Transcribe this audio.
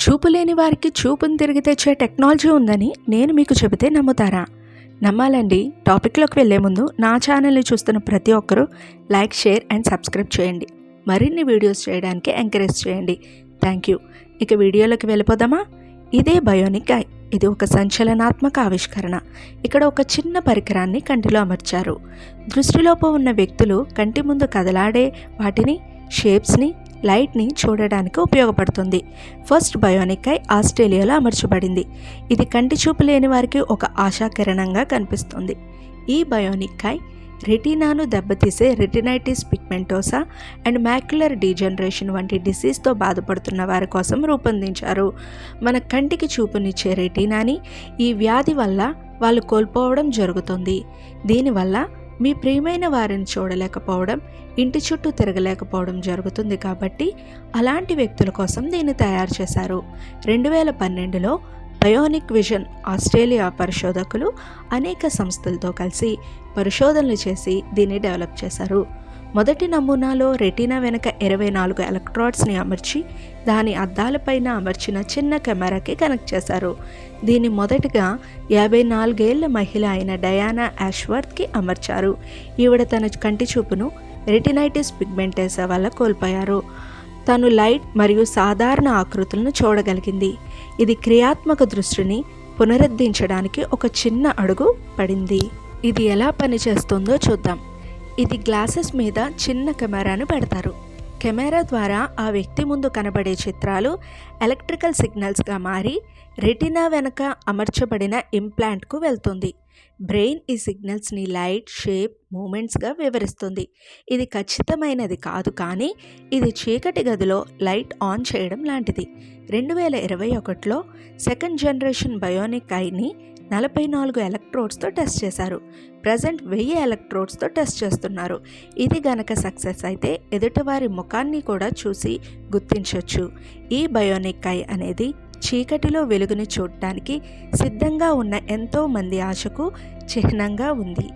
చూపు లేని వారికి చూపును తిరిగి తెచ్చే టెక్నాలజీ ఉందని నేను మీకు చెబితే నమ్ముతారా? నమ్మాలండి. టాపిక్లోకి వెళ్లే ముందు నా ఛానల్ని చూస్తున్న ప్రతి ఒక్కరూ లైక్, షేర్ అండ్ సబ్స్క్రైబ్ చేయండి. మరిన్ని వీడియోస్ చేయడానికి ఎంకరేజ్ చేయండి. Thank you. ఇక వీడియోలోకి వెళ్ళిపోదామా? ఇదే బయోనిక్ ఐ. ఇది ఒక సంచలనాత్మక ఆవిష్కరణ. ఇక్కడ ఒక చిన్న పరికరాన్ని కంటిలో అమర్చారు. దృష్టిలోపం ఉన్న వ్యక్తులు కంటి ముందు కదలాడే వాటిని, షేప్స్ని, లైట్ని చూడడానికి ఉపయోగపడుతుంది. ఫస్ట్ బయోనిక్ ఐ ఆస్ట్రేలియాలో అమర్చబడింది. ఇది కంటి చూపు లేని వారికి ఒక ఆశాకిరణంగా కనిపిస్తుంది. ఈ బయోనిక్ ఐ రెటీనాను దెబ్బతీసే retinitis pigmentosa and macular degeneration వంటి డిసీజ్తో బాధపడుతున్న వారి కోసం రూపొందించారు. మన కంటికి చూపునిచ్చే రెటీనాని ఈ వ్యాధి వల్ల వాళ్ళు కోల్పోవడం జరుగుతుంది. దీనివల్ల మీ ప్రియమైన వారిని చూడలేకపోవడం, ఇంటి చుట్టూ తిరగలేకపోవడం జరుగుతుంది. కాబట్టి అలాంటి వ్యక్తుల కోసం దీన్ని తయారు చేశారు. 2012లో బయోనిక్ విజన్ ఆస్ట్రేలియా పరిశోధకులు అనేక సంస్థలతో కలిసి పరిశోధనలు చేసి దీన్ని డెవలప్ చేశారు. మొదటి నమూనాలో రెటీనా వెనుక 24 ఎలక్ట్రోడ్స్ని అమర్చి దాని అద్దాలపైన అమర్చిన చిన్న కెమెరాకి కనెక్ట్ చేశారు. దీన్ని మొదటగా 54 ఏళ్ల మహిళ అయిన డయానా యాష్వర్త్కి అమర్చారు. ఈవిడ తన కంటి చూపును రెటినైటిస్ పిగ్మెంటోసా వల్ల కోల్పోయారు. తను లైట్ మరియు సాధారణ ఆకృతులను చూడగలిగింది. ఇది క్రియాత్మక దృష్టిని పునరుద్ధరించడానికి ఒక చిన్న అడుగు పడింది. ఇది ఎలా పనిచేస్తుందో చూద్దాం. ఇది గ్లాసెస్ మీద చిన్న కెమెరాను పెడతారు. కెమెరా ద్వారా ఆ వ్యక్తి ముందు కనబడే చిత్రాలు ఎలక్ట్రికల్ సిగ్నల్స్గా మారి రెటీనా వెనక అమర్చబడిన ఇంప్లాంట్కు వెళ్తుంది. బ్రెయిన్ ఈ సిగ్నల్స్ని లైట్, షేప్, మూమెంట్స్గా వివరిస్తుంది. ఇది ఖచ్చితమైనది కాదు, కానీ ఇది చీకటి గదిలో లైట్ ఆన్ చేయడం లాంటిది. 2021లో సెకండ్ జనరేషన్ బయోనిక్ ఐని 44 ఎలక్ట్రోడ్స్తో టెస్ట్ చేశారు. ప్రజెంట్ 1000 ఎలక్ట్రోడ్స్తో టెస్ట్ చేస్తున్నారు. ఇది గనక సక్సెస్ అయితే ఎదుటివారి ముఖాన్ని కూడా చూసి గుర్తించవచ్చు. ఈ బయోనిక్ ఐ అనేది చీకటిలో వెలుగుని చూడటానికి సిద్ధంగా ఉన్న ఎంతో మంది ఆశకు చిహ్నంగా ఉంది.